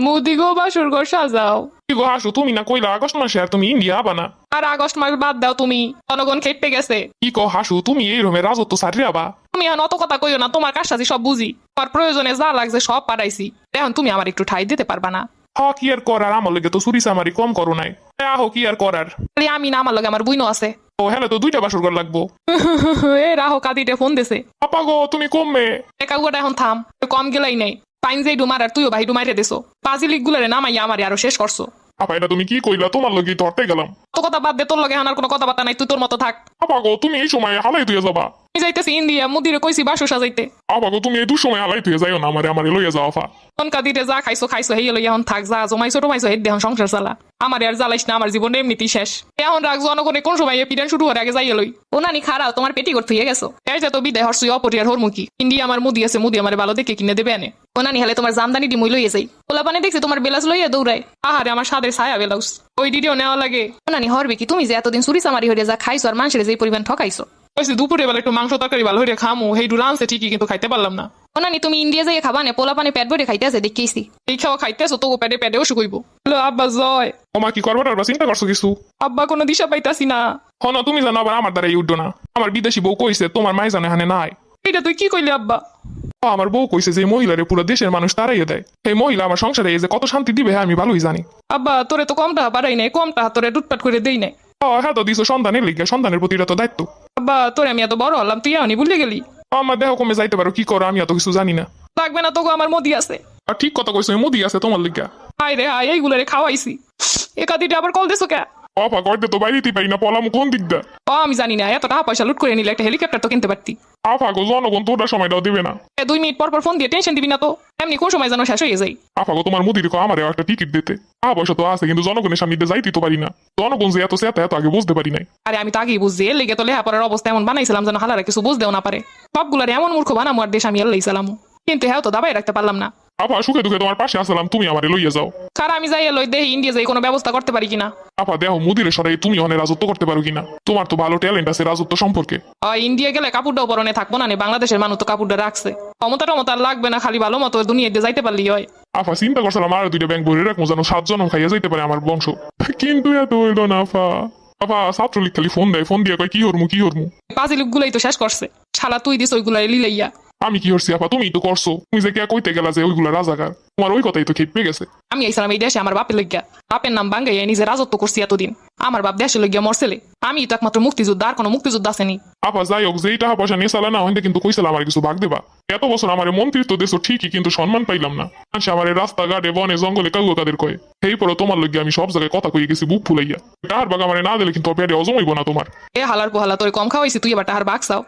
মুদি গো বাসুর ঘর সাজাও। কি গো হাসু, তুমি না কইলা আগস্ট মাসে আর তুমি ইন্ডিয়া আবা না? আর আগস্ট মাস বাদ দাও, তুমি জনগণ খেটে গেছে। কি কো হাসু, তুমি এই রকমের রাজত্ব সারি আবা? তুমি এখন অত কথা কইও না, তোমার কাজটাজি সব বুঝি। তোমার প্রয়োজনে যা লাগছে সব পাঠাইছি, এখন তুমি আমার একটু ঠাই দিতে পারবা না? হ, কি আর করার, আমার লগে তো চুরি চামারি কম করো নাই। আহো, কি আর করার। খালি আমি না, আমার লগে আমার বুইনো আছে। ও হ্যালো, তো দুইটা বাসর ঘর লাগবো। এ রাহো কাদিতে ফোন দিছে। আপা গো, তুমি কমবে। একাগুটা এখন থাম, কম গেলাই নাই। পাইন যেই ডুমার আর তুইও ভাই ডুমাইতে দিছো। বাজিলিক গুলারে নামাইয়া আমারে আরো শেষ করছো। আপা এটা তুমি কি কইলা? তোমার লগে ধরতে গেলাম। তো কথা বাদ দে, তোর লগে এখন আর কোনো কথাবার্তা নাই, তুই তোর মতো থাক। আপা গো, তুমি এই সময় হালাই তুই যাবা? আমি যাইতেছি ইন্ডিয়া, মুদিরে কইছি বাসু সাজাইতে। আপা গো, তুমি এই দুসময় হালাই তুই যাইও না, আমারে লইয়া যাও আপা। তনকা দিতে যা খাইছো খাইছো, হেই লই এখন থাক, যা জমাইছো টমাইছো হেদ এখন সংসার চালা। আমার আর জ্বালাইস না, আমার জীবন এমনিতেই শেষ। এখন রাখ, জনগণে কোন সময় পিডান শুরু হওয়ার আগে যাইয়ে লই। ও নানি খারাও, তোমার পেটি করতে হয়ে গেছো। এই যে তো বিদায় হরসুই অপরিয়ার হরমুখী। ইন্ডিয়া আমার মুদি আছে, মুদি আমার ভালো দেখে কিনে দেবে আনে। ও নানি হলে তোমার জামদানি ডিমুই লইয়ে যাই। ওলা পানে দেখছি তোমার বেলাস লইয়া দৌড়ায়। আহারে আমার সাদের ছায়া বেলাউস, ওই ডিডিও নেওয়া লাগে। ও নানি হরবে কি, তুমি যে এতদিন চুরি চামারি হয়ে যা খাইছো আর মানুষের যে পরিমাণ ঠকাইছো। কইছি দুপুরে বেলা একটু মাংস তরকারি ভালো হইরে খামু, হেইডু রানছে ঠিকই, কিন্তু খাইতে পারলাম না। ও নানি তুমি ইন্ডিয়া যাইয়ে খাবা না, পোলা পানে পেট ভরে খাইতে আছে দেখেছি। এই খাওয়া খাইতেছো তো পেটে পেটেও শুকইব। হ্যালো আব্বা জয়। ওমা, কি করবার বা চিন্তা করছো কিছু? আব্বা কোনো দিশা পাইতাছি না। হন, তুমি জানো আবার আমার দ্বারা উঠো না। আমার বিদেশি বউ কইছে তোমার মাই জানে হানে নাই। এটা তুই কি কইলি আব্বা? আমার বউ কইছে যে মহিলারে পুরো দেশের মানুষ তারাইয়ে দেয়। এই মহিলা আমার সংসারে এই যে কত শান্তি দিবে আমি ভালোই জানি। আব্বা তোরে তো কম টাকা পারাই নাই, কম টাকা তোরে টুটপাট করে দেই নাই। হ্যাঁ তো দিছো সন্তানের লিগে, সন্তানের প্রতি এটা তো দায়িত্ব। আব্বা তোরে আমি এত বড় হলাম, তুই এমনি ভুলে গেলি। আমার দেহ কমে যাইতে পারো, কি করো আমি এত কিছু জানি না। লাগবে না তোকে, আমার মোদি আছে। আর ঠিক কথা কইছো, মুদি আছে তোমার লিগা। হাই রে হাই, এইগুলারে খাওয়াইছি। একাদিটা আবার কল দিছো কে? অপা করতে তো বাইরেতেই পারি না, পলাম কোন দিকটা। ও আমি জানি না, এত টাকা পয়সা লুট করে নিলে একটা হেলিকপ্টার তো কিনতে পারতি। আফা গো, জনগণ তোটা সময়টাও দিবে না। 2 মিনিট পর পর ফোন দিয়ে টেনশন দিবি না তো, এমনি কোন সময় যেন শেষ হয়ে যায়। আফা গো, তোমার মুদির আমারে একটা টিকিট দিতে। পয়সা তো আছে, কিন্তু জনগণের সামনে দিয়ে যাইতে তো পারি না। জনগণ যে এত সেতা এত আগে বুঝতে পারি নাই। আরে আমি তো আগেই বুঝছি, এর লেগে তো লেহাপড়ার অবস্থা এমন বানাইছিলাম যেন হালারা কিছু বুঝতেও না পারে। সবগুলার এমন মূর্খ বানামো আর দেশ আমি এলাইছিলাম, কিন্তু হ্যাঁ তো দাবাই রাখতে পারলাম না। আপা সুখে দুঃখে তোমার পাশে আসলাম, তুমি আমারে লইয়া যাও। কার আমি যাই লই দেহি ইন্ডিয়া যাই কোনো ব্যবস্থা করতে পারি কিনা। আপা দেহ মুদিরে সরাই তুমি অনেক রাজত্ব করতে পারো কিনা। তোমার তো ভালো ট্যালেন্ট আছে রাজত্ব সম্পর্কে। ইন্ডিয়া গেলে কাপড়টাও পরনে থাকবো না, বাংলাদেশের মানুষ তো কাপড়টা রাখছে। ক্ষমতা টমতা আর লাগবে না, খালি ভালো মতো দুনিয়া দিয়ে যাইতে পারলি হয়। আফা চিন্তা করছিলাম আর 2টা ব্যাংক ভরে রাখবো, যেন 7 জনম খাইয়া যাইতে পারে আমার বংশ। কিন্তু এত হইল না আফা। আফা ছাত্রলীগ খালি ফোন দেয়, ফোন দিয়ে কয় কি হরমু কি হরমু। পাঁচি লোকগুলাই তো শেষ করছে, শালা তুই দিস ওইগুলাই লিলাইয়া। আমি কি হরছি আপা? তুমি তো করছো। তুমি যে কে কইতে গেলা যে ওইগুলা রাজাকার, তোমার ওই কথাই তো খেপে গেছে। আমি আইসালাম এই দেশে আমার বাপের লইগা, বাপের নাম বাঙ্গাইয়া নিজে রাজত্ব করছি এতদিন। আমার বাপ দেশে লইগা মরছেলে, আমি তো একমাত্র মুক্তিযোদ্ধা, আর কোনো মুক্তিযোদ্ধা আসেনি। আপা যাই হোক, যেই টাকা পয়সা নিয়ে চালা না হইতে কিন্তু কইছিলাম আমার কিছু ভাগ দেবা। এত বছর আমার মন্ত্রিত্ব দেশ ঠিকই, কিন্তু সম্মান পাইলাম না। আমার রাস্তাঘাটে বনে জঙ্গলে কাউ কাদের কয়। এই পরে তোমার লইগে আমি সব জায়গায় কথা কই গেছি বুক ফুলাইয়া। টাহার বাগ আমার না দিলে কিন্তু পেটে অজম হইব না তোমার। এ হালার পোহালা তোরে কম খাওয়াইছি, তুই এবার টাহার বাগ চাও।